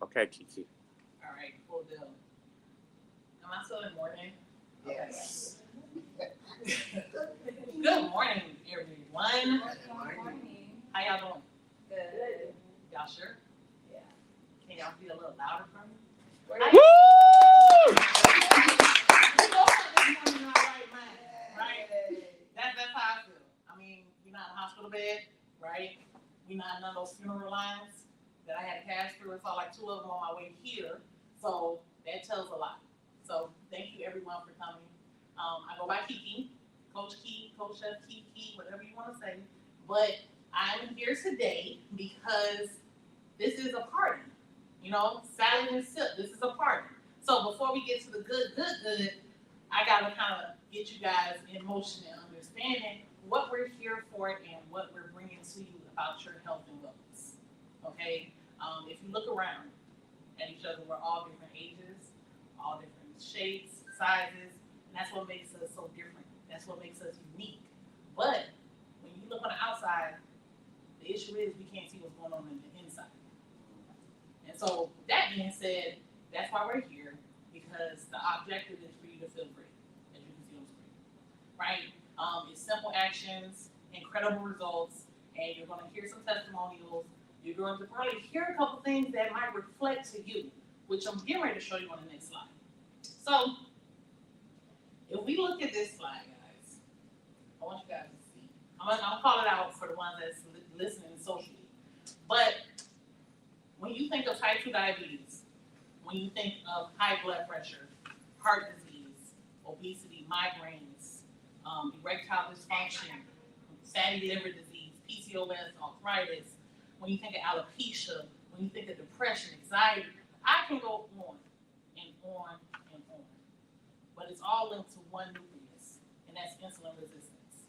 Okay, Kiki. All right, cool deal. Am I still in morning? Yes. Good morning, everyone. Good morning. How y'all doing? Good. Y'all sure? Yeah. Can y'all be a little louder for me? Woo! We woke up this morning in our right mind, right? That's how I feel. I mean, we're not in a hospital bed, right? We're not in none of those funeral lines that I had to pass through. I saw like 2 of them on my way here. So that tells a lot. So thank you everyone for coming. I go by Kiki, Coach Key, Coach Chef Kiki, whatever you want to say. But I'm here today because this is a party. You know, salad and sip, this is a party. So before we get to the good, I gotta kind of get you guys in motion and understanding what we're here for and what we're bringing to you about your health and wellness. Okay? If you look around at each other, we're all different ages, all different shapes, sizes, and that's what makes us so different. That's what makes us unique. But when you look on the outside, the issue is we can't see what's going on in the inside. And so that being said, that's why we're here, because the objective is for you to feel great, as you can see on screen, right? It's simple actions, incredible results, and you're going to hear some testimonials. You're going to probably hear a couple things that might reflect to you, which I'm getting ready to show you on the next slide. So, if we look at this slide, guys, I want you guys to see. I'm gonna call it out for the ones that's listening socially. But when you think of type 2 diabetes, when you think of high blood pressure, heart disease, obesity, migraines, erectile dysfunction, fatty liver disease, PCOS, arthritis, when you think of alopecia, when you think of depression, anxiety, I can go on and on and on. But it's all linked to one nucleus, and that's insulin resistance.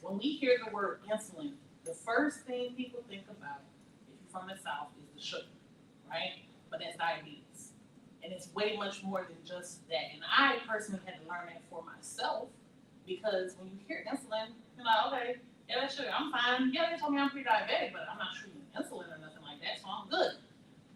When we hear the word insulin, the first thing people think about, if you're from the South, is the sugar, right? But that's diabetes. And it's way much more than just that. And I personally had to learn that for myself, because when you hear insulin, you're like, okay, yeah, that's sugar, I'm fine. Yeah, they told me I'm pre-diabetic, but I'm not shooting insulin or nothing like that, so I'm good.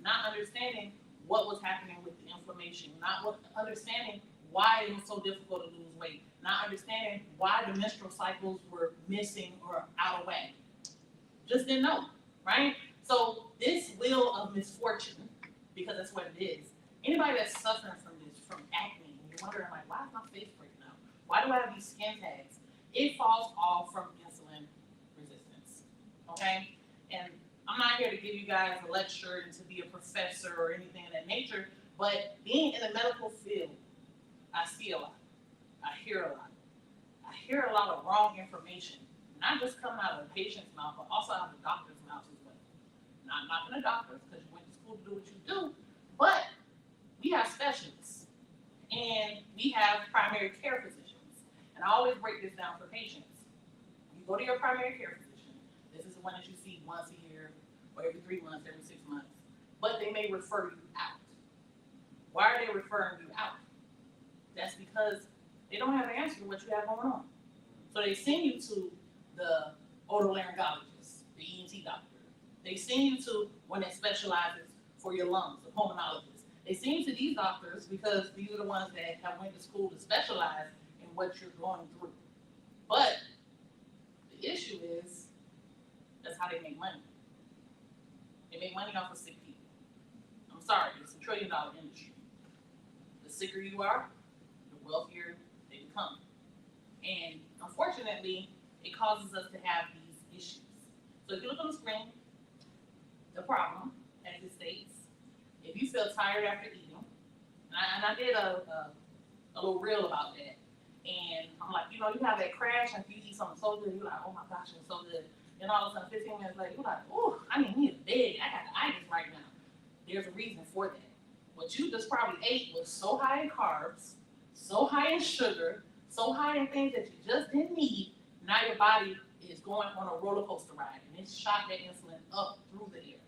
Not understanding what was happening with the inflammation, not understanding why it was so difficult to lose weight, not understanding why the menstrual cycles were missing or out of whack. Just didn't know, right? So this wheel of misfortune, because that's what it is. Anybody that's suffering from this, from acne, and you're wondering like, why is my face breaking out? Why do I have these skin tags? It falls all from insulin resistance, okay? And I'm not here to give you guys a lecture and to be a professor or anything of that nature, but being in the medical field, I see a lot. I hear a lot. I hear a lot of wrong information, not just coming out of the patient's mouth, but also out of the doctor's mouth as well. Not knocking the doctors, because you went to school to do what you do, but we have specialists, and we have primary care physicians. And I always break this down for patients. You go to your primary care physician. This is the one that you see once a year, or every 3 months, every 6 months. But they may refer you out. Why are they referring you out? That's because they don't have an answer to what you have going on. So they send you to the otolaryngologist, the ENT doctor. They send you to one that specializes for your lungs, the pulmonologist. They send you to these doctors because these are the ones that have went to school to specialize in what you're going through. But the issue is, that's how they make money. They make money off of sick people. I'm sorry, it's $1 trillion industry. The sicker you are, the wealthier they become. And unfortunately, it causes us to have these issues. So if you look on the screen, the problem, as it states, if you feel tired after eating, and I did a little reel about that, and I'm like, you know, you have that crash after you eat something so good, you're like, oh my gosh, it's so good. Then all of a sudden, 15 minutes later, you're like, oh, I need a bed. I got the itis right now. There's a reason for that. What you just probably ate was so high in carbs, so high in sugar, so high in things that you just didn't need. Now your body is going on a roller coaster ride, and it's shot that insulin up through the air.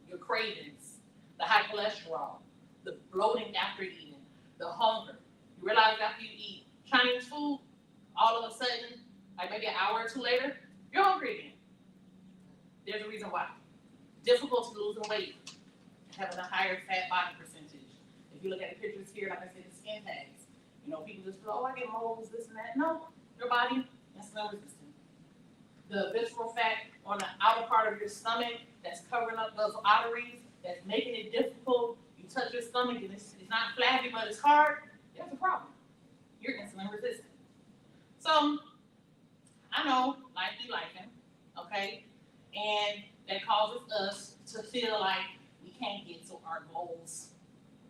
Your cravings, the high cholesterol, the bloating after eating, the hunger. You realize after you eat Chinese food, all of a sudden, like maybe an hour or two later, you're hungry again. There's a reason why. Difficulty losing weight. having a higher fat body percentage. If you look at the pictures here, like I said, the skin tags. You know, people just feel, oh, I get moles, this and that. No, your body insulin resistant. The visceral fat on the outer part of your stomach that's covering up those arteries, that's making it difficult. You touch your stomach and it's not flabby, but it's hard. There's a problem. You're insulin resistant. So, I know, life be lifing, okay? And that causes us to feel like we can't get to our goals.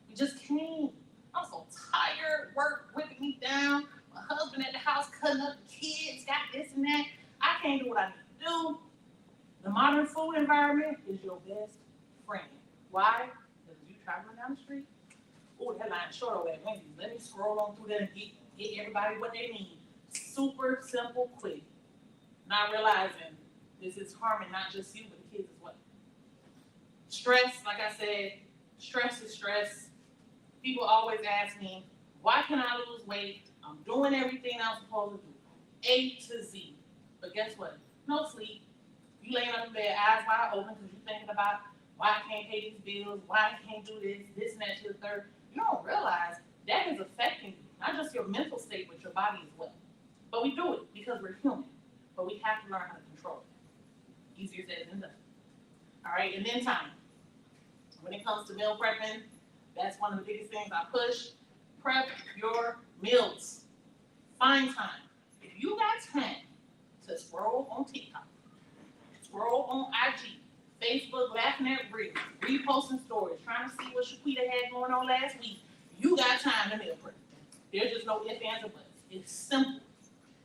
We just can't. I'm so tired, work whipping me down, my husband at the house cutting up the kids, got this and that. I can't do what I need to do. The modern food environment is your best friend. Why? Because you traveling down the street. Oh, that line short over at Wendy's. Let me scroll on through there and get everybody what they need. Super simple, quick. Not realizing this is harming not just you, but the kids as well. Stress, like I said, stress is stress. People always ask me, why can I lose weight? I'm doing everything I'm supposed to do. A to Z. But guess what? No sleep. You laying up in bed, eyes wide open because you're thinking about why I can't pay these bills, why I can't do this and that to the third. You don't realize that is affecting not just your mental state, but your body as well. But we do it because we're human. But we have to learn how to control it. Easier said than done. All right, and then time. When it comes to meal prepping, that's one of the biggest things I push. Prep your meals. Find time. If you got time to scroll on TikTok, scroll on IG, Facebook, laughing at reels, reposting stories, trying to see what Shaquita had going on last week, you got time to meal prep. There's just no ifs, ands, or buts. It's simple.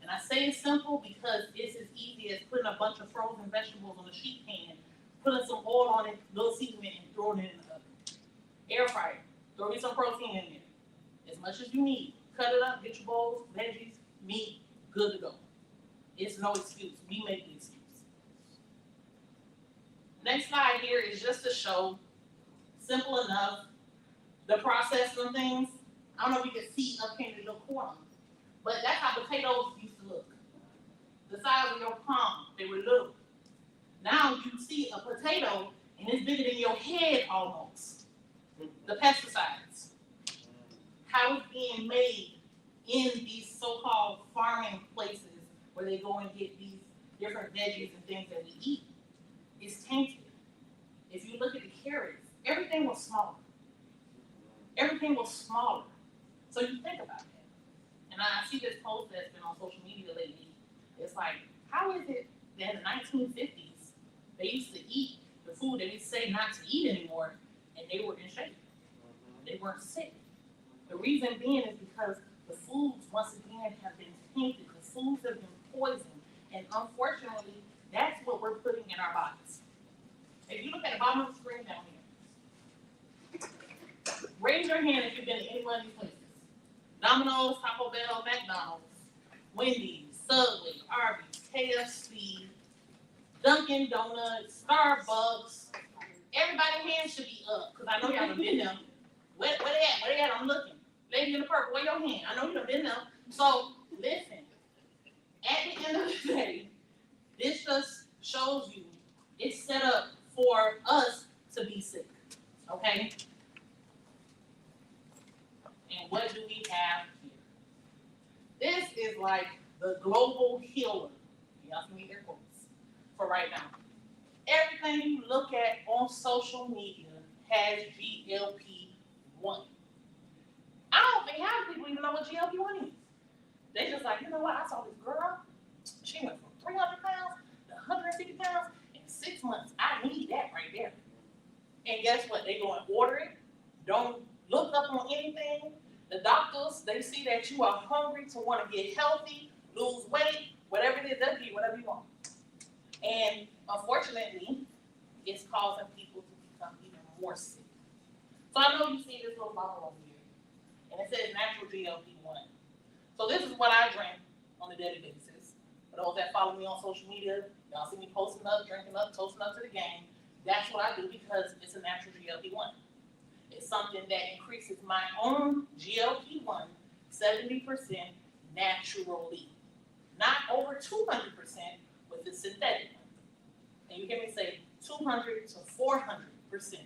And I say it's simple because it's as easy as putting a bunch of frozen vegetables on a sheet pan, putting some oil on it, little seasoning, and throwing it in the oven. Air fryer. Throw me some protein in there. As much as you need. Cut it up, get your bowls, veggies, meat, good to go. It's no excuse. We make the excuse. Next slide here is just to show, simple enough, the process of things. I don't know if you can see up here in the little corner, but that's how potatoes used to look. The size of your palm, they were little. Now you see a potato and it's bigger than your head almost. The pesticides, how it's being made in these so-called farming places where they go and get these different veggies and things that we eat, is tainted. If you look at the carrots, everything was smaller. Everything was smaller. So you think about that. And I see this post that's been on social media lately. It's like, how is it that in the 1950s, they used to eat the food that we say not to eat anymore, and they were in shape? They weren't sick. The reason being is because the foods, once again, have been tainted. The foods have been poisoned. And unfortunately, that's what we're putting in our bodies. If you look at the bottom of the screen down here, raise your hand if you've been to any one of these places. Domino's, Taco Bell, McDonald's, Wendy's, Subway, Arby's, KFC, Dunkin' Donuts, Starbucks. Everybody's hand should be up, because I know y'all done been there. Where they at? Where they at? I'm looking. Lady in the purple, where your hand? I know you done been there. So, listen. At the end of the day, this just shows you it's set up for us to be sick. Okay? And what do we have here? This is like the global healer. Y'all can read their quotes for right now. Everything you look at on social media has GLP-1. I don't think half people even know what GLP-1 is. They just like, you know what? I saw this girl. She went from 300 pounds to 150 pounds in 6 months. I need that right there. And guess what? They go and order it. Don't look up on anything. The doctors, they see that you are hungry to want to get healthy, lose weight, whatever it is, they'll give you whatever you want. And unfortunately, it's causing people to become even more sick. So I know you see this little bottle over here, and it says natural GLP-1. So this is what I drink on a daily basis. For those that follow me on social media, y'all see me posting up, drinking up, toasting up to the game. That's what I do because it's a natural GLP-1. It's something that increases my own GLP-1 70% naturally. Not over 200% with the synthetic one. And you hear me say 200 to 400%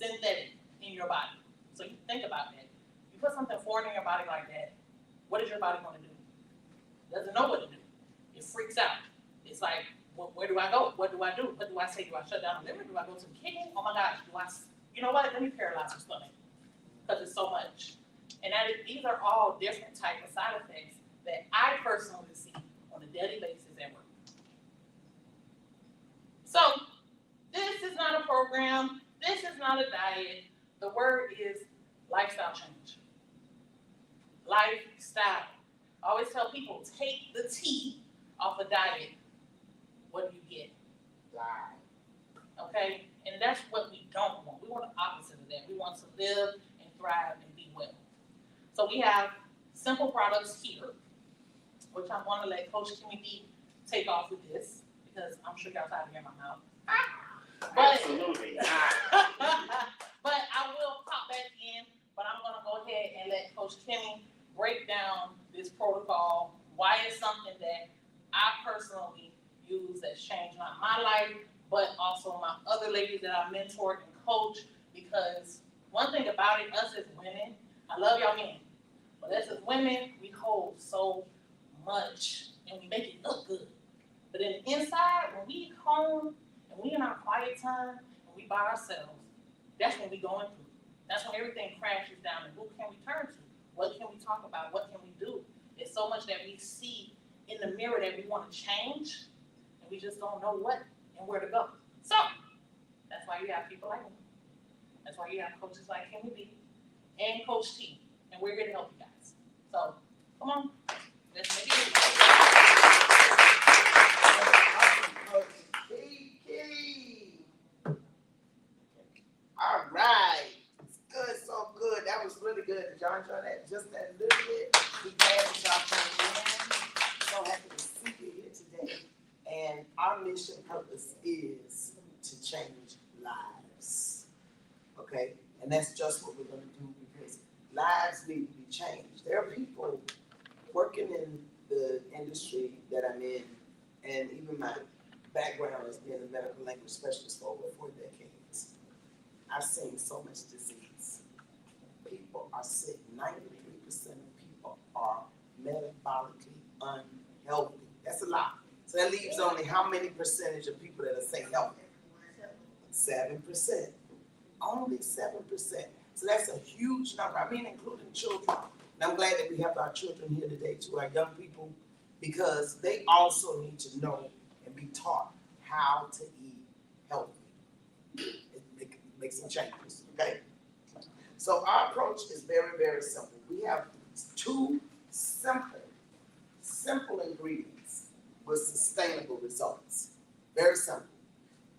synthetic in your body. So you think about that. You put something foreign in your body like that, what is your body going to do? It doesn't know what to do. It freaks out. It's like, well, where do I go? What do I do? What do I say? Do I shut down the liver? Do I go to the kidney? Oh my gosh, you know what? Let me paralyze your stomach because it's so much. And these are all different type of side effects that I personally see on a daily basis at work. So this is not a program. This is not a diet. The word is lifestyle change. Lifestyle. I always tell people, take the T off a diet. What do you get? Lie. Okay? And that's what we don't want. We want the opposite of that. We want to live and thrive and be well. So we have simple products here, which I'm going to let Coach Kimmy B take off with this, because I'm sure y'all tired of hearing my mouth. But, Absolutely. but I will pop back in, but I'm going to go ahead and let Coach Kimmy break down this protocol, why it's something that I personally use that's changed not my life, but also my other ladies that I mentored and coach, because one thing about it, us as women, I love y'all men, but us as women, we hold so much and we make it look good. But then inside, when we home and we in our quiet time and we by ourselves, that's when we going through. That's when everything crashes down. And who can we turn to? What can we talk about? What can we do? There's so much that we see in the mirror that we want to change, and we just don't know what and where to go. So that's why you have people like me. That's why you have coaches like Kimmy B and Coach T, and we're here to help you guys. So come on, let's make it. All right. It's good, so good. That was really good. John, that just that little bit. We glad that y'all came in. So happy to see you here today. And our mission purpose is to change lives. Okay? And that's just what we're going to do, because lives need to be changed. There are people working in the industry that I'm in, and even my background as being a medical language specialist for over 4 decades. I've seen so much disease. People are sick. 93% of people are metabolically unhealthy. That's a lot. So that leaves only how many percentage of people that are say healthy? 7%. Only 7%. So that's a huge number. I mean, including children. And I'm glad that we have our children here today too, our young people, because they also need to know and be taught how to eat healthy. Make some changes, okay? So our approach is very, very simple. We have 2 simple ingredients with sustainable results. Very simple.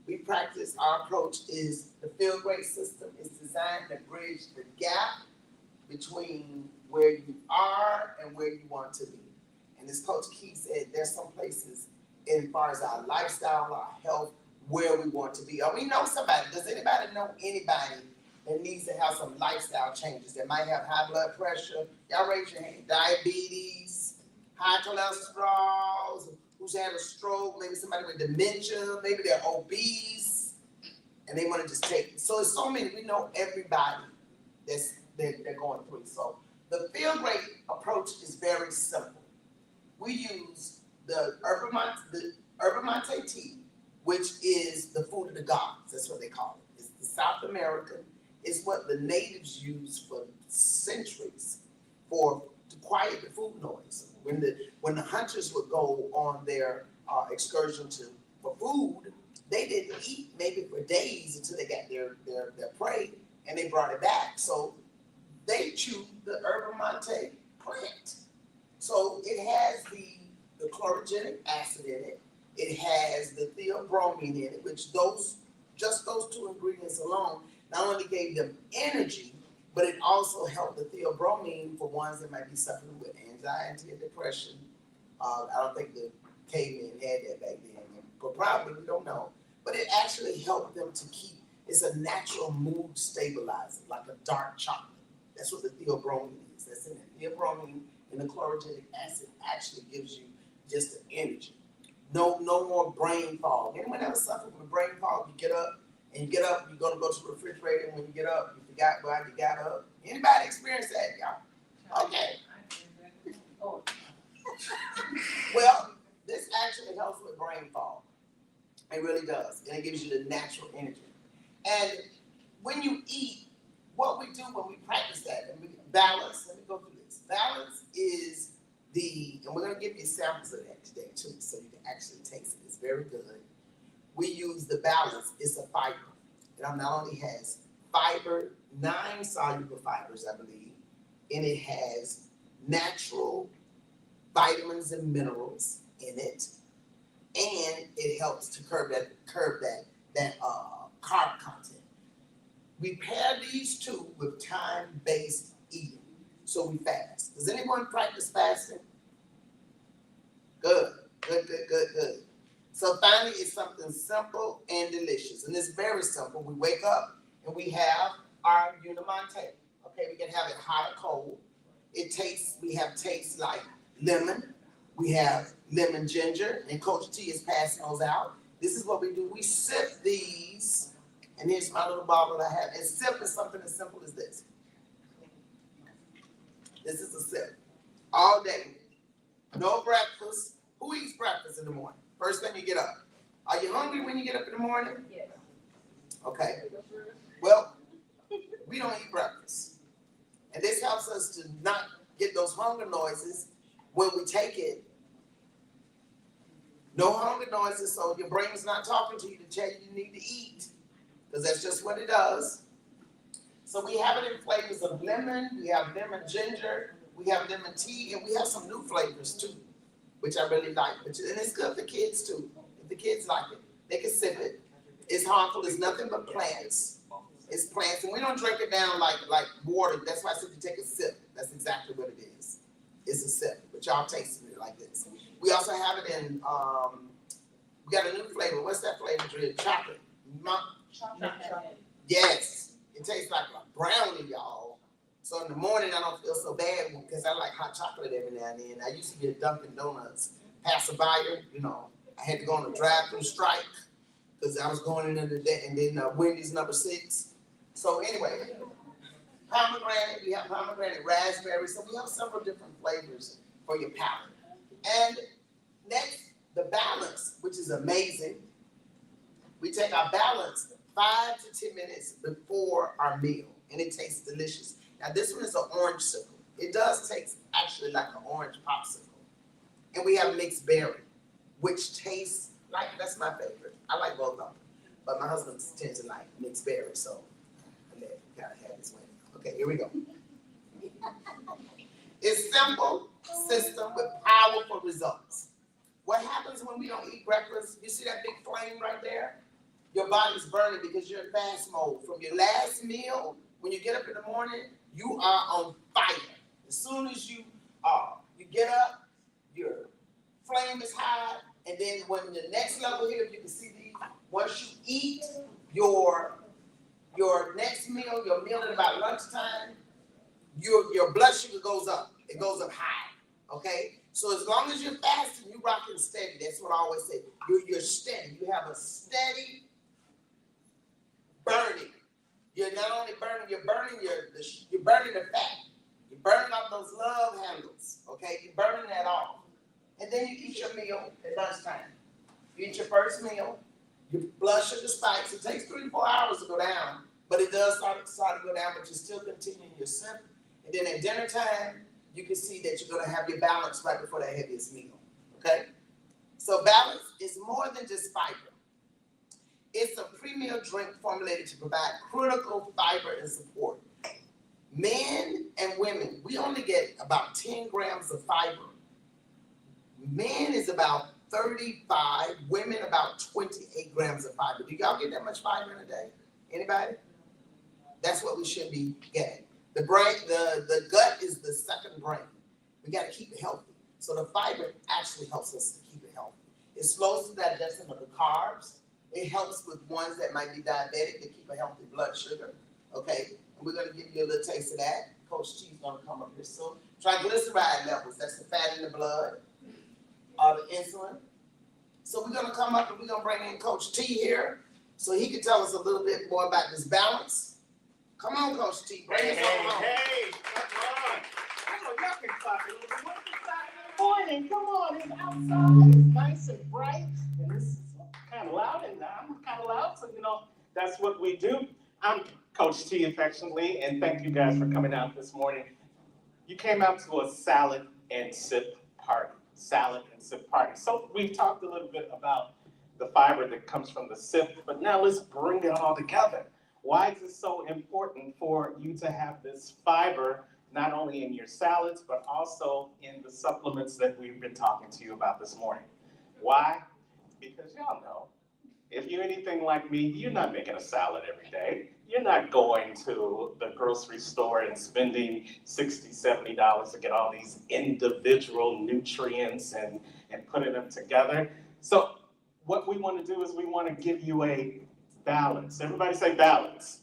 We practice, our approach is the Feel Great system. Is designed to bridge the gap between where you are and where you want to be. And as Coach Key said, there's some places as far as our lifestyle, our health, where we want to be. Or we know somebody. Does anybody know anybody that needs to have some lifestyle changes, that might have high blood pressure? Y'all raise your hand. Diabetes, high cholesterol, who's had a stroke, maybe somebody with dementia, maybe they're obese, and they want to just take it. So there's so many. We know everybody they're going through. So the Feel Great approach is very simple. We use the Yerba Mate tea, which is the food of the gods. That's what they call it. It's the South American. It's what the natives used for centuries to quiet the food noise. When the hunters would go on their excursion for food, they didn't eat maybe for days until they got their prey, and they brought it back. So they chewed the Yerba Mate plant. So it has the chlorogenic acid in it. It has the theobromine in it, which those 2 ingredients alone not only gave them energy, but it also helped the theobromine for ones that might be suffering with anxiety and depression. I don't think the cavemen had that back then, but probably, we don't know. But it actually helped them to keep, it's a natural mood stabilizer, like a dark chocolate. That's what the theobromine is. That's in it. Theobromine and the chlorogenic acid actually gives you just the energy. No more brain fog. Anyone ever suffer from brain fog? You get up and you get up, you're gonna go to the refrigerator, and when you get up, you forgot why you got up. Anybody experience that, y'all? Okay. Oh, Well, this actually helps with brain fog. It really does, and it gives you the natural energy. And when you eat, what we do when we practice that, and we balance, let me go through this. Balance is and we're gonna give you samples of that today too, so you can actually taste it. It's very good. We use the balance, it's a fiber. It not only has fiber, 9 soluble fibers, I believe, and it has natural vitamins and minerals in it, and it helps to curb that carb content. We pair these two with time-based eating, so we fast. Does anyone practice fasting? Good. So finally, it's something simple and delicious, and it's very simple. We wake up and we have our Unimonte. Okay, we can have it hot or cold. We have tastes like lemon. We have lemon ginger, and Coach T is passing those out. This is what we do. We sip these, and here's my little bottle that I have. And sip is something as simple as this. This is a sip. All day. No breakfast. Who eats breakfast in the morning? First thing you get up. Are you hungry when you get up in the morning? yes. Okay. Well, we don't eat breakfast. And this helps us to not get those hunger noises when we take it. No hunger noises, so your brain's not talking to you to tell you need to eat, because that's just what it does. So we have it in flavors of lemon, we have lemon ginger, we have lemon tea, and we have some new flavors too, which I really like. And it's good for kids too. If the kids like it, they can sip it. It's harmful, it's nothing but plants. It's plants, and we don't drink it down like water. That's why I said you take a sip. That's exactly what it is. It's a sip, but y'all tasting it like this. We also have it in, we got a new flavor. What's that flavor, Drew? Chocolate. Yes. It tastes like a brownie, y'all. So in the morning, I don't feel so bad because I like hot chocolate every now and then. I used to be a Dunkin' Donuts passerby, I had to go on a drive-through strike because I was going in the day, and then Wendy's number 6. So anyway, pomegranate, we have pomegranate raspberry, so we have several different flavors for your palate. And next, the balance, which is amazing. We take our balance 5 to 10 minutes before our meal, and it tastes delicious. Now this one is an orange sickle. It does taste actually like an orange popsicle. And we have mixed berry, which tastes like, that's my favorite. I like both of them, but my husband tends to like mixed berry, so I let him kind of have his way. Okay, here we go. It's simple system with powerful results. What happens when we don't eat breakfast? You see that big flame right there? Your body's burning because you're in fast mode. From your last meal, when you get up in the morning, you are on fire. As soon as you get up, your flame is high, and then when the next level here, you can see these. Once you eat your next meal, your meal at about lunchtime, your blood sugar goes up. It goes up high. Okay? So as long as you're fasting, you're rocking steady. That's what I always say. You're steady. You have a steady burning. You're not only burning, you're burning the fat. You're burning off those love handles. Okay? You're burning that off. And then you eat your meal at lunchtime. You eat your first meal. Your blood sugar spikes. It takes 3 to 4 hours to go down, but it does start to go down, but you're still continuing your sip. And then at dinner time, you can see that you're going to have your balance right before that heaviest meal. Okay? So balance is more than just fiber. It's a pre-meal drink formulated to provide critical fiber and support. Men and women, we only get about 10 grams of fiber. Men is about 35, women about 28 grams of fiber. Do y'all get that much fiber in a day? Anybody? That's what we should be getting. The brain, the gut is the second brain. We got to keep it healthy. So the fiber actually helps us to keep it healthy. It slows the digestion of the carbs. It helps with ones that might be diabetic to keep a healthy blood sugar. Okay, and we're going to give you a little taste of that. Coach T's going to come up here soon. Triglyceride levels, that's the fat in the blood, the insulin. So we're going to come up and we're going to bring in Coach T here. so he could tell us a little bit more about this balance. Come on, Coach T, bring Hey, us hey, on home. hey, come on. I know y'all can clap a little bit. It's Saturday morning. Come on, it's outside. It's nice and bright. And this is kind of loud, and I'm kind of loud, so that's what we do. I'm Coach T affectionately, and thank you guys for coming out this morning. You came out to a salad and sip party. Salad and sip party. So we've talked a little bit about the fiber that comes from the sip, but now let's bring it all together. Why is it so important for you to have this fiber, not only in your salads, but also in the supplements that we've been talking to you about this morning? Why? Because y'all know, if you're anything like me, you're not making a salad every day. You're not going to the grocery store and spending $60, $70 to get all these individual nutrients and putting them together. So what we want to do is we want to give you a balance. Everybody say balance.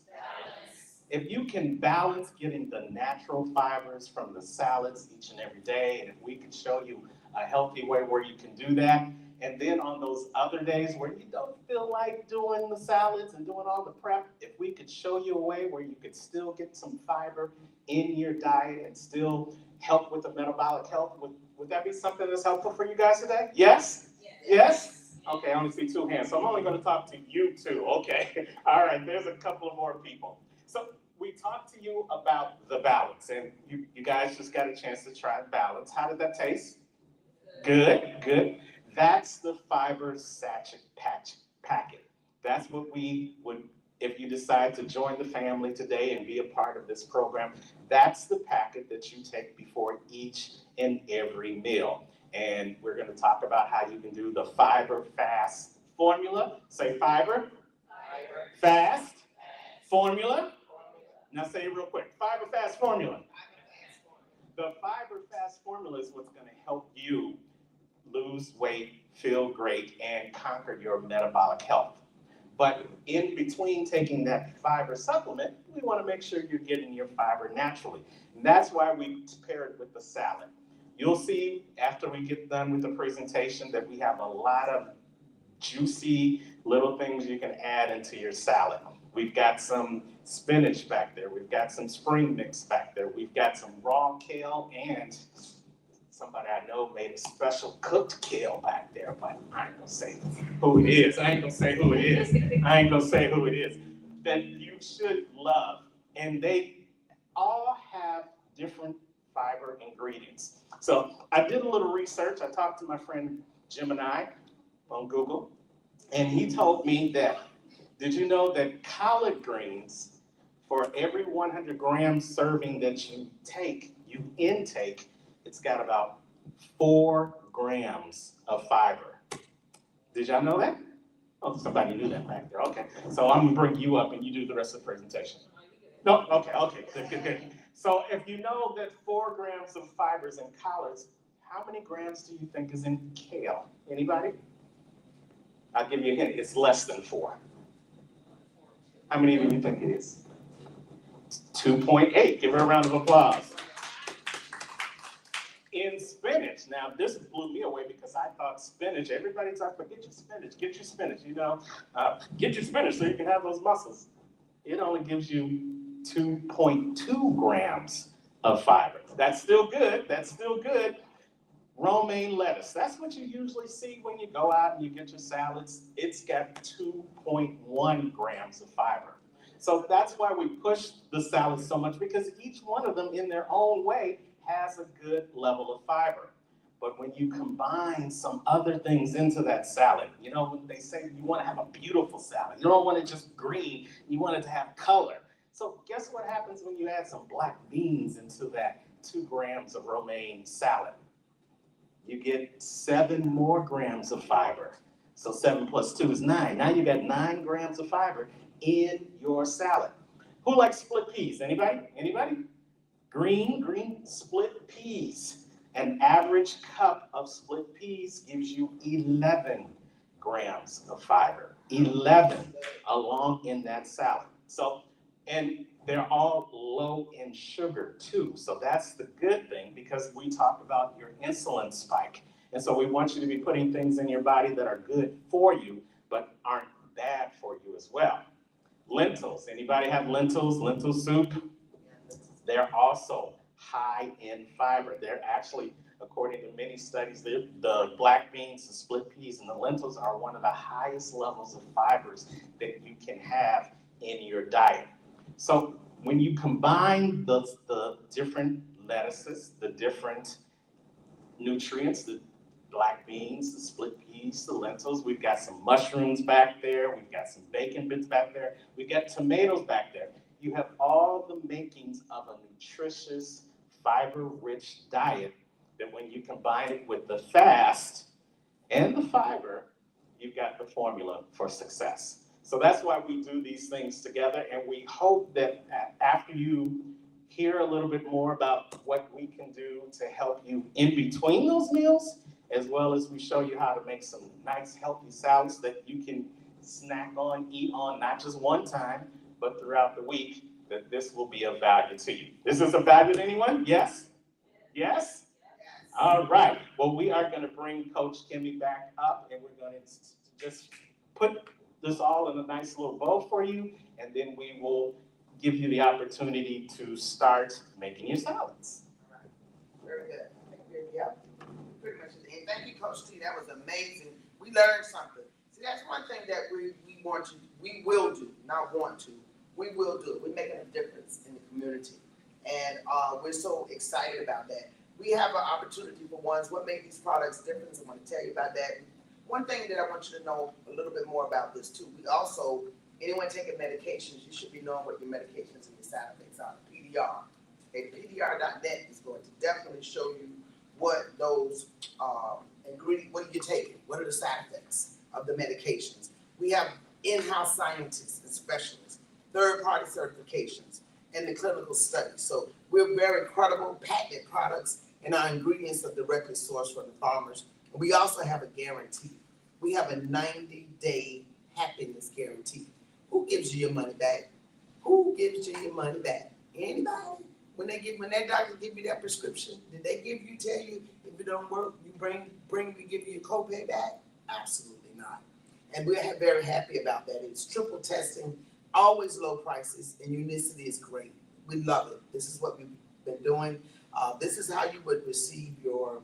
If you can balance getting the natural fibers from the salads each and every day, and if we can show you a healthy way where you can do that, and then on those other days where you don't feel like doing the salads and doing all the prep, if we could show you a way where you could still get some fiber in your diet and still help with the metabolic health, would that be something that's helpful for you guys today? Yes? Yes? Okay, I only see two hands, so I'm only gonna talk to you two, okay? All right, there's a couple of more people. So we talked to you about the balance, and you guys just got a chance to try balance. How did that taste? Good, good. That's the fiber sachet packet. That's what we would, if you decide to join the family today and be a part of this program, that's the packet that you take before each and every meal. And we're going to talk about how you can do the fiber fast formula. Say fiber, fast, formula. Now say it real quick. Fiber fast formula. The fiber fast formula is what's going to help you lose weight, feel great, and conquer your metabolic health. But in between taking that fiber supplement, we want to make sure you're getting your fiber naturally. And that's why we pair it with the salad. You'll see after we get done with the presentation that we have a lot of juicy little things you can add into your salad. We've got some spinach back there. We've got some spring mix back there. We've got some raw kale, and somebody I know made a special cooked kale back there, but I ain't gonna say who it is. That you should love. And they all have different fiber ingredients. So I did a little research. I talked to my friend Gemini on Google, and he told me that, did you know that collard greens, for every 100 gram serving that you intake, it's got about 4 grams of fiber. Did y'all know that? Oh, somebody knew that back there. Okay, so I'm gonna bring you up and you do the rest of the presentation. No, okay, good. So if you know that 4 grams of fibers in collards, how many grams do you think is in kale? Anybody? I'll give you a hint, it's less than 4. How many of you think it is? 2.8, give her a round of applause. In spinach, now this blew me away because I thought spinach, everybody talks about get your spinach, get your spinach so you can have those muscles. It only gives you 2.2 grams of fiber. That's still good. Romaine lettuce, that's what you usually see when you go out and you get your salads. It's got 2.1 grams of fiber. So that's why we push the salads so much, because each one of them in their own way has a good level of fiber. But when you combine some other things into that salad, when they say you want to have a beautiful salad, you don't want it just green, you want it to have color. So guess what happens when you add some black beans into that 2 grams of romaine salad? You get 7 more grams of fiber. So 7 plus 2 is 9. Now you got 9 grams of fiber in your salad. Who likes split peas? Anybody? Green split peas. An average cup of split peas gives you 11 grams of fiber. 11 along in that salad. So, and they're all low in sugar too. So that's the good thing, because we talked about your insulin spike. And so we want you to be putting things in your body that are good for you, but aren't bad for you as well. Lentils, anybody have lentils, lentil soup? They're also high in fiber. They're actually, according to many studies, the black beans, the split peas, and the lentils are one of the highest levels of fibers that you can have in your diet. So when you combine the different lettuces, the different nutrients, the black beans, the split peas, the lentils, we've got some mushrooms back there, we've got some bacon bits back there, we've got tomatoes back there. You have all the makings of a nutritious, fiber-rich diet that when you combine it with the fast and the fiber, you've got the formula for success. So that's why we do these things together, and we hope that after you hear a little bit more about what we can do to help you in between those meals, as well as we show you how to make some nice healthy salads that you can snack on, eat on, not just one time, but throughout the week, that this will be of value to you. This is of value to anyone? Yes? Yes? All right. Well, we are going to bring Coach Kimmy back up, and we're going to just put this all in a nice little bow for you, and then we will give you the opportunity to start making your salads. All right. Very good. Yeah, pretty much. And thank you, Coach T. That was amazing. We learned something. See, that's one thing that we will do, not want to. We will do it. We're making a difference in the community. And we're so excited about that. We have an opportunity for ones. What made these products different? I want to tell you about that. One thing that I want you to know a little bit more about this too. We also, anyone taking medications, you should be knowing what your medications and your side effects are. PDR. Okay, PDR.net is going to definitely show you what those ingredients, what are you taking? What are the side effects of the medications? We have in-house scientists and specialists, third-party certifications, and the clinical studies. So we're very credible, patented products, and our ingredients are directly sourced from the farmers. And we also have a guarantee. We have a 90-day happiness guarantee. Who gives you your money back? Who gives you your money back? Anybody? When that doctor give you that prescription, did they tell you if it don't work, you we give you your copay back? Absolutely not. And we're very happy about that. It's triple testing, always low prices, and unicity is great. We love it. This is what we've been doing. This is how you would receive your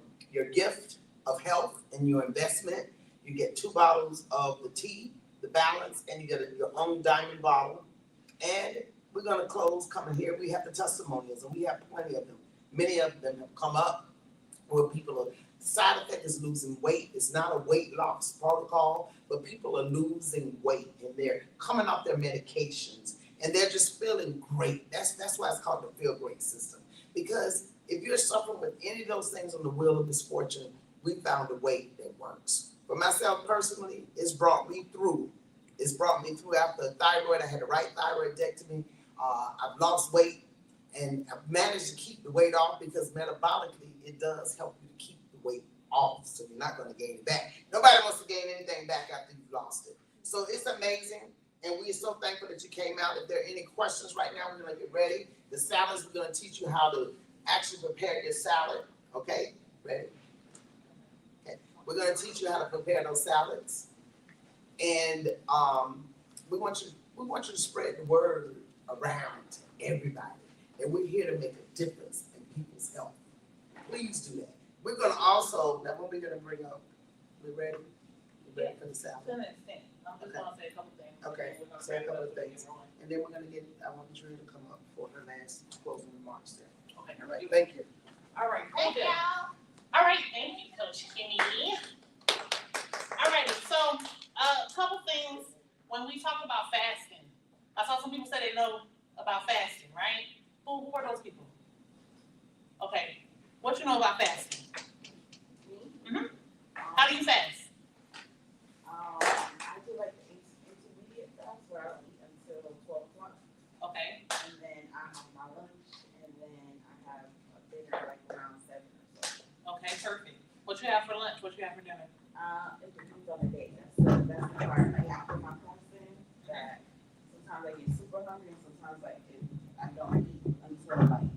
gift of health and your investment. You get 2 bottles of the tea, the balance, and you get your own diamond bottle. And we're going to close coming here. We have the testimonials, and we have plenty of them. Many of them have come up where people are, side effect is losing weight. It's not a weight loss protocol, but people are losing weight, and they're coming off their medications, and they're just feeling great. That's why it's called the Feel Great System. Because if you're suffering with any of those things on the wheel of misfortune, we found a way that works. For myself personally, it's brought me through. It's brought me through after thyroid. I had the right thyroidectomy. I've lost weight, and I've managed to keep the weight off because metabolically it does help you to keep the weight off, so you're not going to gain it back. Nobody wants to gain anything back after you've lost it. So it's amazing, and we're so thankful that you came out. If there are any questions right now, we're going to get ready. The salads, we're going to teach you how to actually prepare your salad. Okay? Ready? Okay. We're going to teach you how to prepare those salads, and we want you to spread the word around to everybody. And we're here to make a difference in people's health. Please do that. We're going to also, now what we're going to bring up, we ready? We ready for the salad? To an extent. I'm just gonna say a couple things. Okay, We're gonna say a couple of wrap it up. things. And then we're going to get, I want Drew to come up for her last closing remarks there. Okay, All right, thank you. All right, thank you. All right, thank you, Coach Kimmy. All right, so a couple things when we talk about fasting. I saw some people say they know about fasting, right? Who are those people? Okay, what you know about fasting? Mm-hmm. How do you fast? I do like the intermediate fast where I eat until 12 o'clock. Okay, And then I have my lunch, and then I have a dinner like around 7 or so. okay, perfect. What you have for lunch? What you have for dinner? It depends on the day. That's the part, like after my fasting, that sometimes I get super hungry, and sometimes I don't eat until like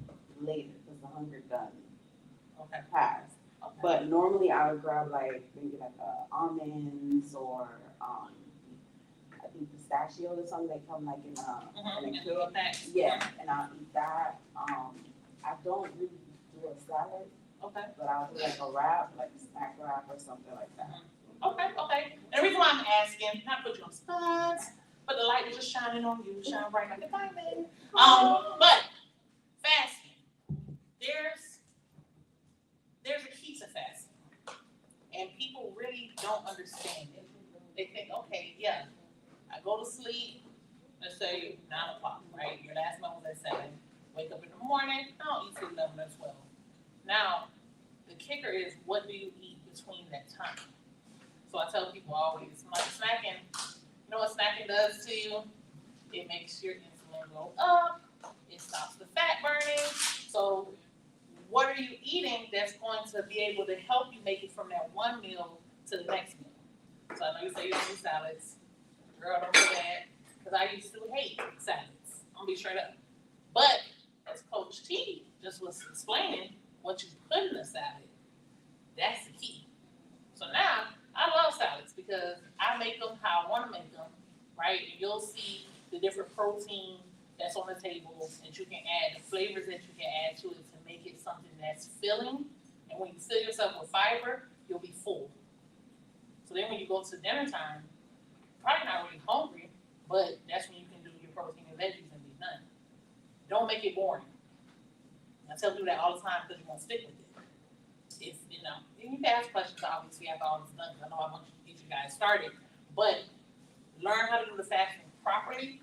later, because the hunger done Okay. passed. Okay. But normally I would grab like maybe like almonds or eat pistachios or something, they come like in a And kit. do that. Yeah, and I'll eat that. I don't really do a salad, Okay. but I'll do like a wrap, like a snack wrap or something like that. Okay. And the reason why I'm asking, not put you on spot, but the light is just shining on you, shine bright like a diamond. But fasting, there's a key to fasting, and people really don't understand it. They think, okay, yeah, I go to sleep, let's say 9 o'clock, right? Your last meal was at 7. Wake up in the morning, I don't eat till 11 or 12. Now, the kicker is, what do you eat between that time? So I tell people always, like snacking, you know what snacking does to you? It makes your insulin go up, it stops the fat burning. So what are you eating that's going to be able to help you make it from that one meal to the next meal? So I know you say you don't do salads. Girl, don't do that. Because I used to hate salads. I'm gonna be straight up. But as Coach T just was explaining, what you put in a salad, that's the key. So now, I love salads because I make them how I want to make them, right? And you'll see the different protein that's on the table that you can add, the flavors that you can add to it to make it something that's filling. And when you fill yourself with fiber, you'll be full. So then when you go to dinner time, you're probably not really hungry, but that's when you can do your protein and veggies and be done. Don't make it boring. I tell people that all the time because you won't stick with it. If, you know, and you can ask questions obviously after all this done, because I know I want to get you guys started, but learn how to do the fasting properly.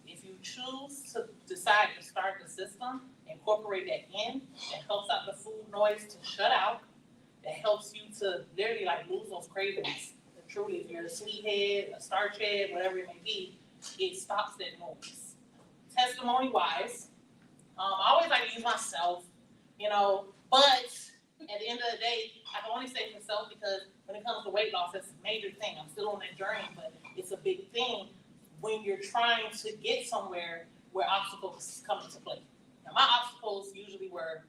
If you choose to decide to start the system, incorporate that in, that helps out the food noise to shut out, that helps you to literally like lose those cravings. Truly, if you're a sweet head, a starch head, whatever it may be, it stops that noise. Testimony wise, I always like to use myself, you know, but at the end of the day, I can only say for myself because when it comes to weight loss, that's a major thing. I'm still on that journey, but it's a big thing when you're trying to get somewhere where obstacles come into play. Now, my obstacles usually were,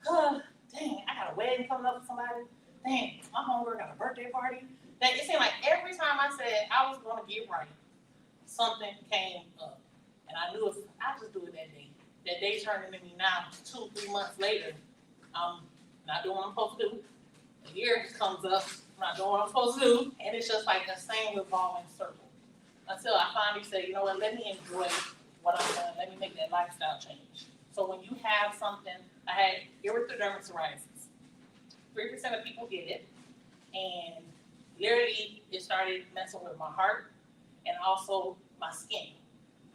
dang, I got a wedding coming up with somebody. Dang, my homegirl got a birthday party. Dang, it seemed like every time I said I was going to get right, something came up. And I knew if I just do it that day turned into me now, 2-3 months later, I'm not doing what I'm supposed to do. A year comes up, I'm not doing what I'm supposed to do, and it's just like the same revolving circle. Until I finally say, you know what, let me enjoy what I'm doing, let me make that lifestyle change. So when you have something, I had erythroderma psoriasis. 3% of people get it, and literally it started messing with my heart and also my skin.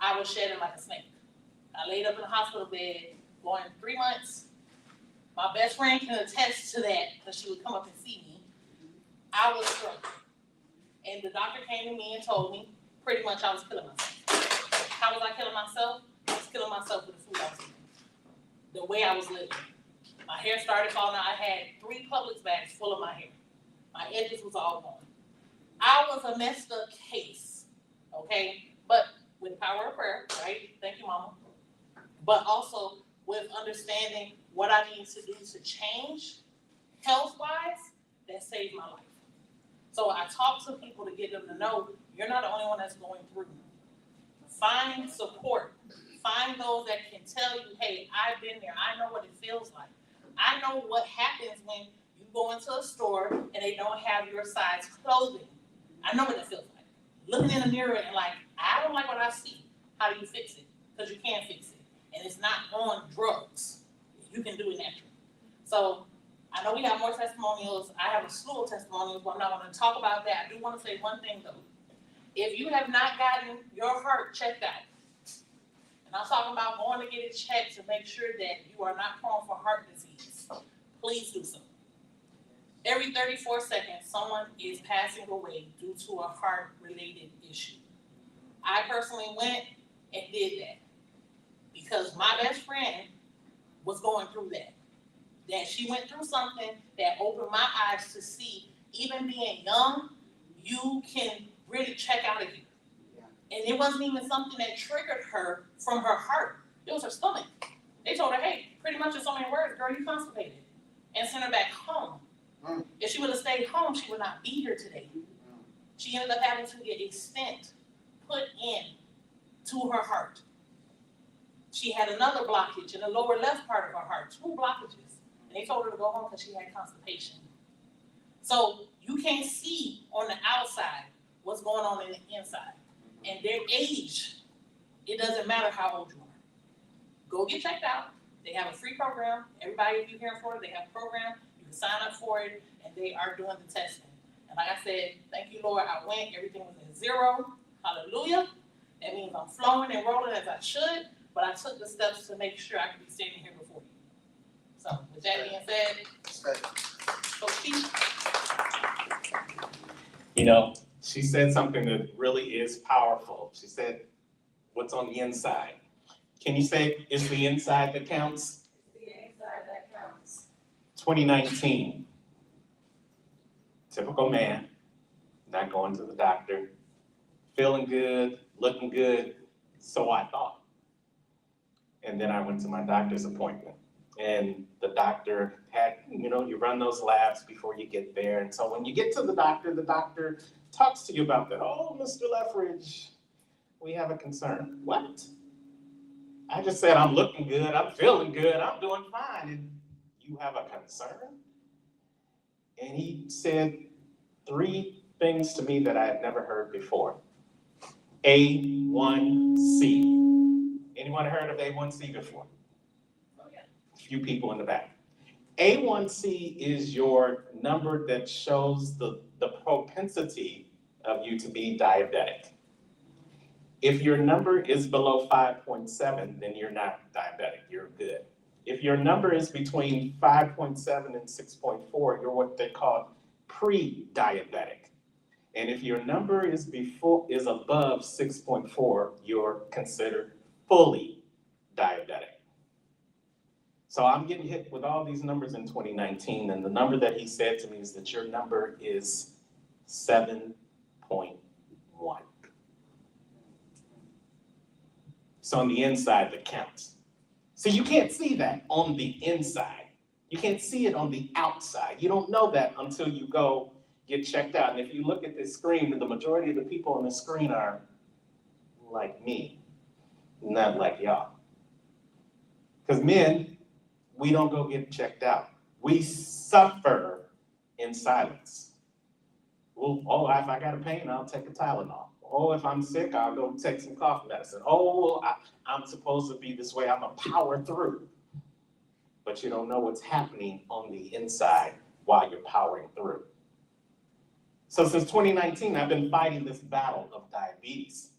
I was shedding like a snake. I laid up in the hospital bed, going 3 months. My best friend can attest to that because she would come up and see me. I was struggling. And the doctor came to me and told me pretty much I was killing myself. How was I killing myself? I was killing myself with the food I was eating. The way I was living. My hair started falling out. I had 3 Publix bags full of my hair. My edges was all gone. I was a messed up case, okay? But with the power of prayer, right? Thank you, Mama. But also with understanding what I need to do to change health-wise, that saved my life. So I talk to people to get them to know you're not the only one that's going through. Find support. Find those that can tell you, hey, I've been there. I know what it feels like. I know what happens when you go into a store and they don't have your size clothing. I know what it feels like. Looking in the mirror and like, I don't like what I see. How do you fix it? Because you can fix it. And it's not on drugs. You can do it naturally. So I know we have more testimonials. I have a slew of testimonials, but I'm not going to talk about that. I do want to say one thing though. If you have not gotten your heart checked out, and I'm talking about going to get it checked to make sure that you are not prone for heart disease, please do so. Every 34 seconds, someone is passing away due to a heart-related issue. I personally went and did that because my best friend was going through that. That she went through something that opened my eyes to see, even being young, you can really check out of here. Yeah. And it wasn't even something that triggered her from her heart. It was her stomach. They told her, hey, pretty much in so many words, girl, you constipated. And sent her back home. If she would have stayed home, she would not be here today. She ended up having to get a stent put in to her heart. She had another blockage in the lower left part of her heart, 2 blockages. And they told her to go home because she had constipation. So you can't see on the outside what's going on in the inside. And their age, it doesn't matter how old you are. Go get checked out. They have a free program. Everybody, if you're here for it, they have a program. You can sign up for it, and they are doing the testing. And like I said, thank you, Lord. I went. Everything was at 0. Hallelujah. That means I'm flowing and rolling as I should, but I took the steps to make sure I could be standing here before you. So with that being said, Coach T. You know, she said something that really is powerful. She said, what's on the inside? Can you say, it's the inside that counts? The inside that counts. 2019. Typical man, not going to the doctor, feeling good, looking good, so I thought. And then I went to my doctor's appointment. And the doctor had, you run those labs before you get there. And so when you get to the doctor talks to you about that. Oh, Mr. Leffridge, we have a concern. What? I just said, I'm looking good, I'm feeling good, I'm doing fine. And you have a concern? And he said 3 things to me that I had never heard before. A1C. Anyone heard of A1C before? Few people in the back. A1C is your number that shows the propensity of you to be diabetic. If your number is below 5.7, then you're not diabetic, you're good. If your number is between 5.7 and 6.4, you're what they call pre-diabetic. And if your number is above 6.4, you're considered fully diabetic. So I'm getting hit with all these numbers in 2019, and the number that he said to me is that your number is 7.1. It's on the inside that counts. So you can't see that on the inside. You can't see it on the outside. You don't know that until you go get checked out. And if you look at this screen, the majority of the people on the screen are like me, not like y'all. Because men, we don't go get checked out. We suffer in silence. Well, if I got a pain, I'll take a Tylenol. Oh, if I'm sick, I'll go take some cough medicine. Oh, I'm supposed to be this way. I'm a power through. But you don't know what's happening on the inside while you're powering through. So since 2019, I've been fighting this battle of diabetes.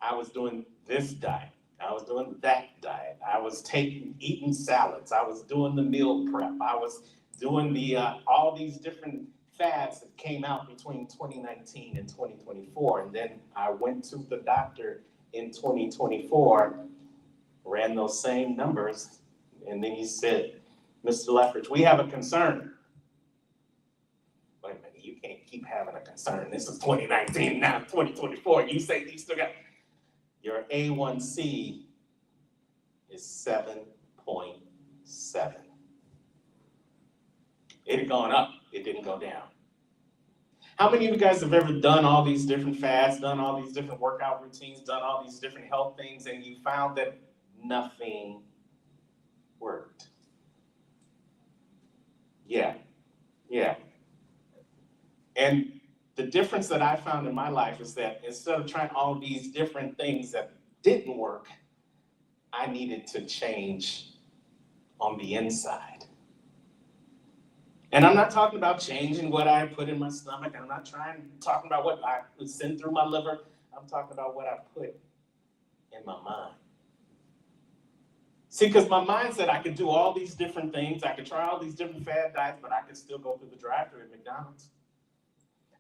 I was doing this diet. I was doing that diet. I was eating salads. I was doing the meal prep. I was doing all these different fads that came out between 2019 and 2024. And then I went to the doctor in 2024, ran those same numbers, and then he said, Mr. Leffridge, we have a concern. Wait a minute, you can't keep having a concern. This is 2019, now 2024. You say you still got, your A1C is 7.7. It had gone up, it didn't go down. How many of you guys have ever done all these different fads, done all these different workout routines, done all these different health things, and you found that nothing worked? Yeah. And the difference that I found in my life is that instead of trying all these different things that didn't work, I needed to change on the inside. And I'm not talking about changing what I put in my stomach. I'm not talking about what I send through my liver. I'm talking about what I put in my mind. See, because my mind said I could do all these different things. I could try all these different fad diets, but I could still go through the drive-thru at McDonald's.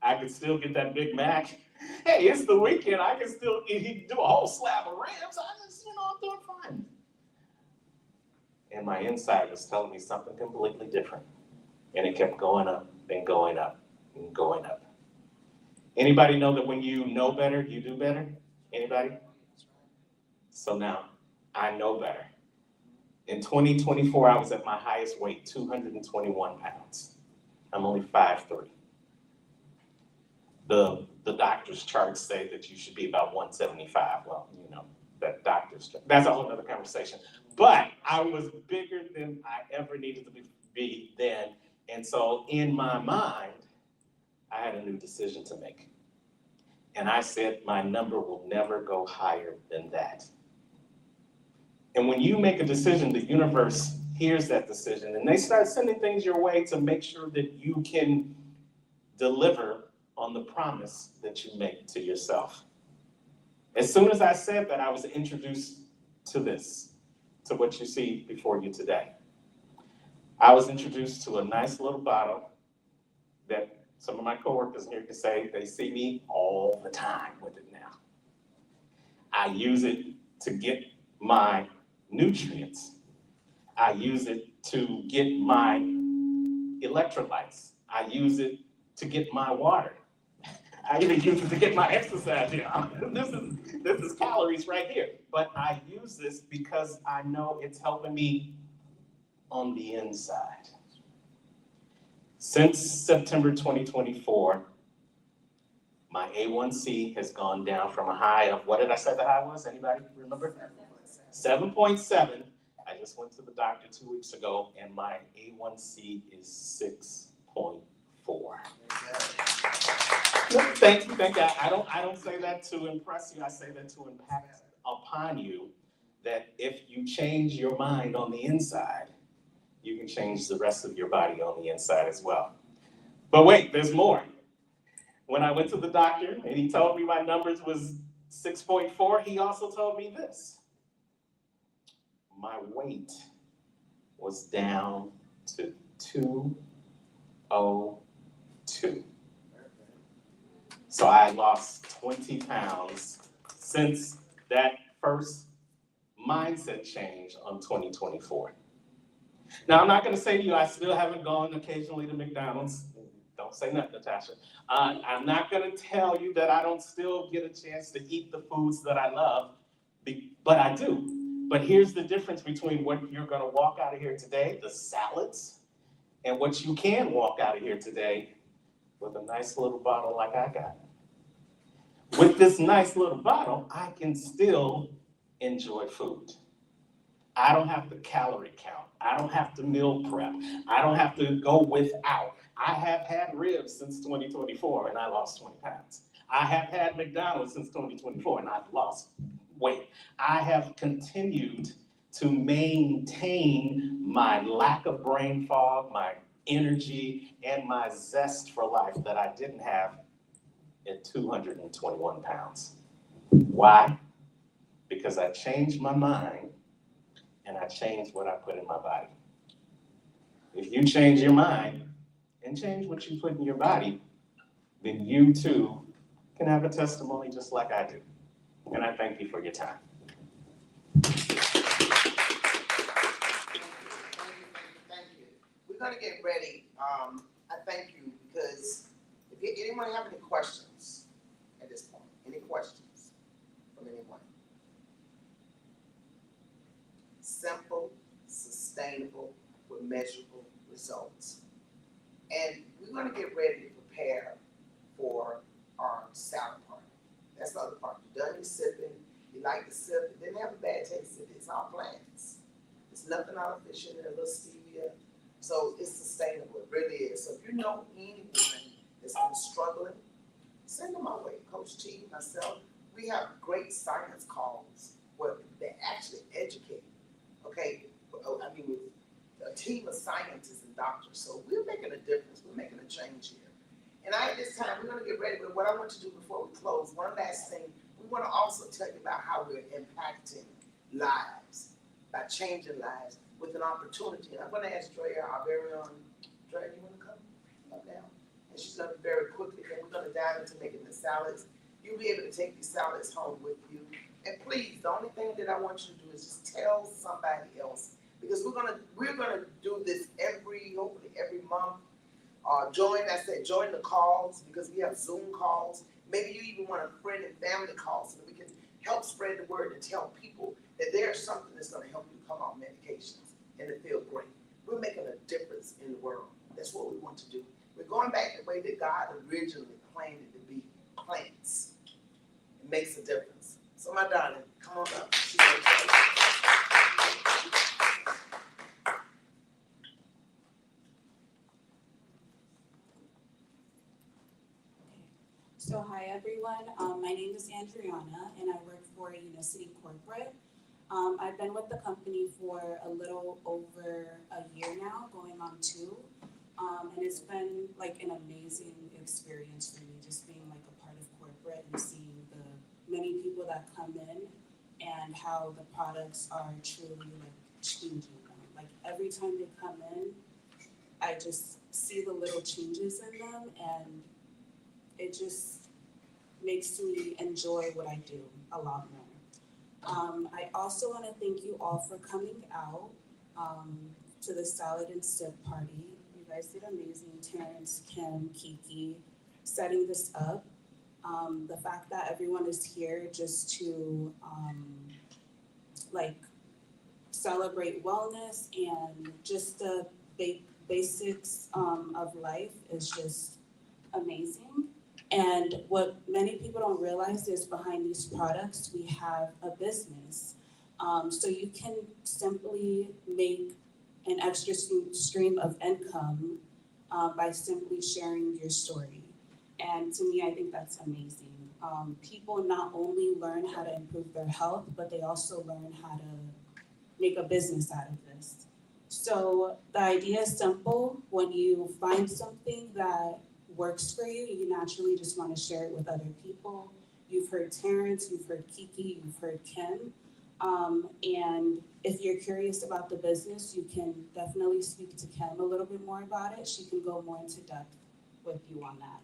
I could still get that Big Mac. Hey, it's the weekend. I can still do a whole slab of ribs. I'm doing fine. And my inside was telling me something completely different. And it kept going up and going up and going up. Anybody know that when you know better, you do better? Anybody? So now, I know better. In 2024, I was at my highest weight, 221 pounds. I'm only 5'3". The the doctor's charts say that you should be about 175. Well, you know, that doctor's chart, that's a whole other conversation. But I was bigger than I ever needed to be then. And so in my mind, I had a new decision to make. And I said, my number will never go higher than that. And when you make a decision, the universe hears that decision and they start sending things your way to make sure that you can deliver on the promise that you make to yourself. As soon as I said that, I was introduced to this, to what you see before you today. I was introduced to a nice little bottle that some of my coworkers here can say they see me all the time with it now. I use it to get my nutrients. I use it to get my electrolytes. I use it to get my water. I even use it to get my exercise here. This is calories right here. But I use this because I know it's helping me on the inside. Since September 2024, my A1C has gone down from a high of, what did I say the high was? Anybody remember? 7.7. I just went to the doctor 2 weeks ago and my A1C is 6.4. Thank you. I don't say that to impress you. I say that to impact upon you that if you change your mind on the inside, you can change the rest of your body on the inside as well. But wait, there's more. When I went to the doctor and he told me my numbers was 6.4, he also told me this. My weight was down to 202. So I lost 20 pounds since that first mindset change on 2024. Now, I'm not going to say to you, I still haven't gone occasionally to McDonald's. Don't say nothing, Natasha. I'm not going to tell you that I don't still get a chance to eat the foods that I love, but I do. But here's the difference between what you're going to walk out of here today, the salads, and what you can walk out of here today with a nice little bottle like I got. With this nice little bottle, I can still enjoy food. I don't have to calorie count. I don't have to meal prep. I don't have to go without. I have had ribs since 2024 and I lost 20 pounds. I have had McDonald's since 2024 and I've lost weight. I have continued to maintain my lack of brain fog, my energy, and my zest for life that I didn't have at 221 pounds. Why? Because I changed my mind and I changed what I put in my body. If you change your mind and change what you put in your body, then you too can have a testimony just like I do. And I thank you for your time. Thank you. We're gonna get ready. I thank you because if anyone have any questions at this point, any questions from anyone? Simple, sustainable, with measurable results. And we're gonna get ready to prepare for our salad party. That's the other part. You're done your sipping, you like to sip, it didn't have a bad taste, it's all plants. It's nothing artificial, a little stevia. So it's sustainable, it really is. So if you know anyone that's been struggling, send them my way. Coach T, myself, we have great science calls where they actually educate. Okay, I mean, with a team of scientists and doctors, so we're making a difference, we're making a change here. And at this time, we're gonna get ready, but what I want to do before we close, one last thing, we wanna also tell you about how we're impacting lives, by changing lives with an opportunity. And I'm gonna ask Drea, our very own, Drea, you wanna come up now? And she's gonna very quickly, then we're gonna dive into making the salads. You'll be able to take these salads home with you. And please, the only thing that I want you to do is just tell somebody else, because we're gonna do this hopefully every month. Join the calls, because we have Zoom calls. Maybe you even want a friend and family call so that we can help spread the word and tell people that there's something that's gonna help you come off medications and to feel great. We're making a difference in the world. That's what we want to do. We're going back the way that God originally planned it to be. plants. It makes a difference. So my darling, come on up. She's gonna tell you. So hi everyone, my name is Andriana and I work for Unicity Corporate. I've been with the company for a little over a year now, going on 2. And it's been like an amazing experience for me, just being like a part of corporate and seeing the many people that come in and how the products are truly like changing them. Like every time they come in, I just see the little changes in them and it just makes me enjoy what I do a lot more. I also want to thank you all for coming out to the Salad and Sip party. You guys did amazing. Terrence, Kim, Kiki, setting this up. The fact that everyone is here just to like celebrate wellness and just the basics of life is just amazing. And what many people don't realize is behind these products, we have a business. So you can simply make an extra stream of income by simply sharing your story. And to me, I think that's amazing. People not only learn how to improve their health, but they also learn how to make a business out of this. So the idea is simple. When you find something that works for you, you naturally just want to share it with other people. You've heard Terrence, you've heard Kiki, you've heard Kim. And if you're curious about the business, you can definitely speak to Kim a little bit more about it. She can go more into depth with you on that.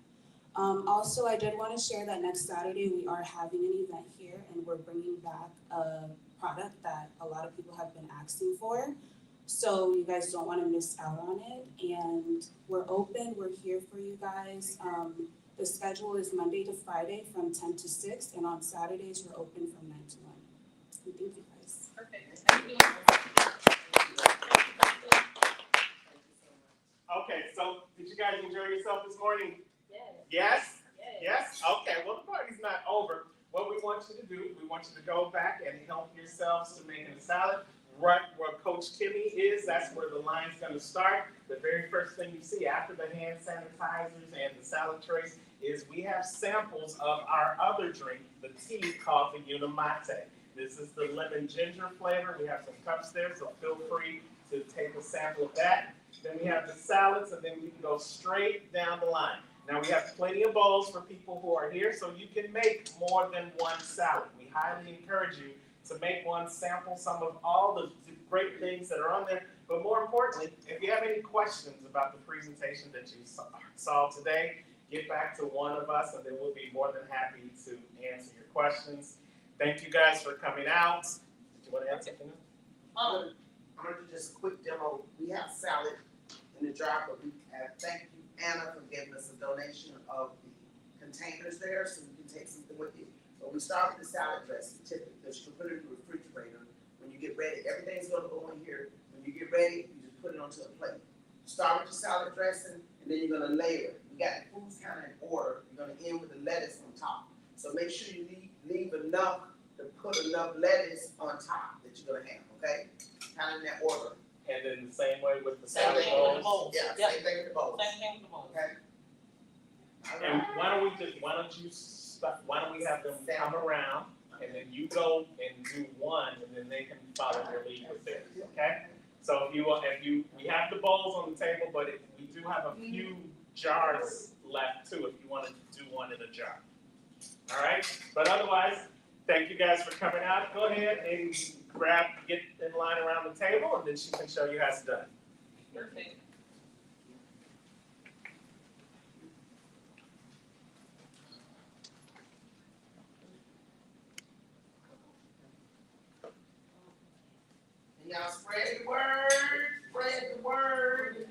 Also, I did want to share that next Saturday we are having an event here and we're bringing back a product that a lot of people have been asking for. So you guys don't want to miss out on it. And we're open, we're here for you guys. The schedule is Monday to Friday from 10 to 6, and on Saturdays we're open from 9 to 1. And thank you guys. Perfect. Thank you. Okay, so did you guys enjoy yourself this morning? Yes. Yes? Yes? Okay, well, the party's not over. What we want you to do, we want you to go back and help yourselves to making a salad. Right where Coach Kimmy is, that's where the line's gonna start. The very first thing you see after the hand sanitizers and the salad trays is we have samples of our other drink, the tea called the Unimate. This is the lemon ginger flavor. We have some cups there, so feel free to take a sample of that. Then we have the salads, and then we can go straight down the line. Now we have plenty of bowls for people who are here, so you can make more than one salad. We highly encourage you to make one, sample some of all the great things that are on there. But more importantly, if you have any questions about the presentation that you saw today, get back to one of us and then we'll be more than happy to answer your questions. Thank you guys for coming out. Did you want to add something? I'm gonna do just a quick demo. We have salad in the jar, but we have, thank you, Anna, for giving us a donation of the containers there, so you can take something with you. But we start with the salad dressing, typically, because you can put it in the refrigerator. When you get ready, everything's gonna go in here. When you get ready, you just put it onto a plate. Start with your salad dressing, and then you're gonna layer it. We got the foods kind of in order. You're gonna end with the lettuce on top. So make sure you leave enough to put enough lettuce on top that you're gonna have, okay? Kind of in that order. And then the same way with the Same salad thing with the bowls. bowls. Yeah, Yep. same thing with the bowls, Same thing with the bowls. okay? All And right. why don't we have them come around and then you go and do one and then they can follow their lead with theirs, okay? So we have the bowls on the table, but we do have a few jars left too, if you wanted to do one in a jar. All right, but otherwise, thank you guys for coming out. Go ahead and get in line around the table and then she can show you how it's done. Perfect. And y'all spread the word, spread the word.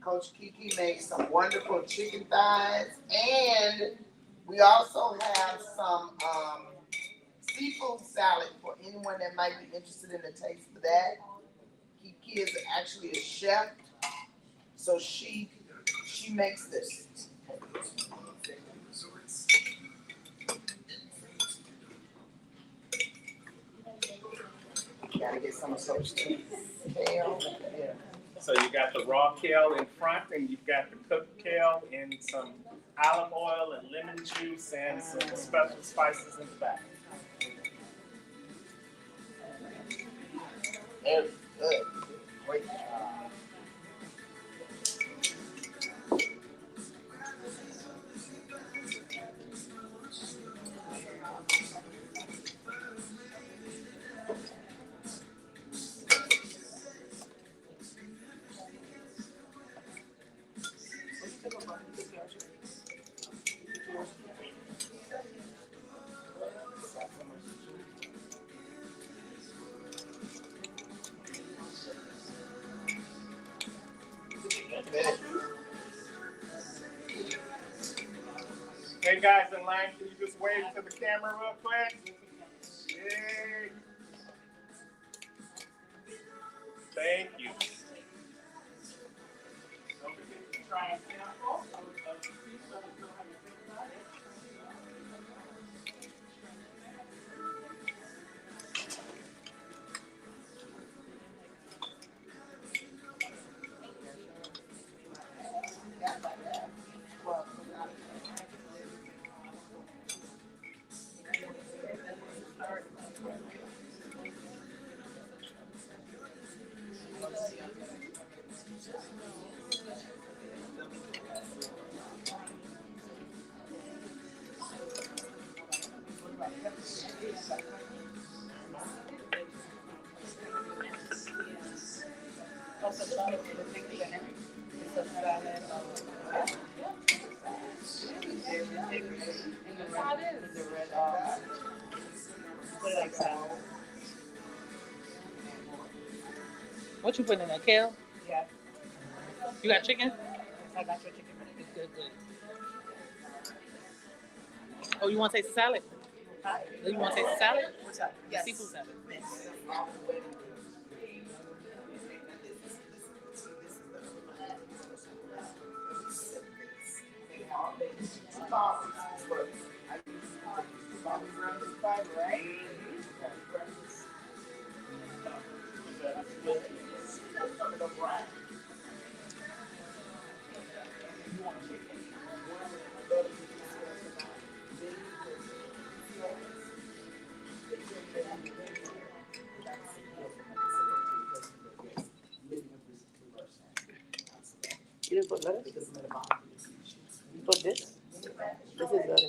Coach Kiki made some wonderful chicken thighs, and we also have some seafood salad for anyone that might be interested in the taste of that. Kiki is actually a chef, so she makes this. Gotta get some of those kale. Yeah. So you got the raw kale in front, and you've got the cooked kale in some olive oil and lemon juice and some special spices in the back. Very good. Great job. Hey guys in line, can you just wave to the camera real quick? Yay. Thank you. What you putting in there, kale? Yeah. You got chicken? I got your chicken. Good, good. Oh, you want to taste the salad? You want to taste the salad? What's up? The seafood salad. You didn't put lettuce? You put this? This is lettuce.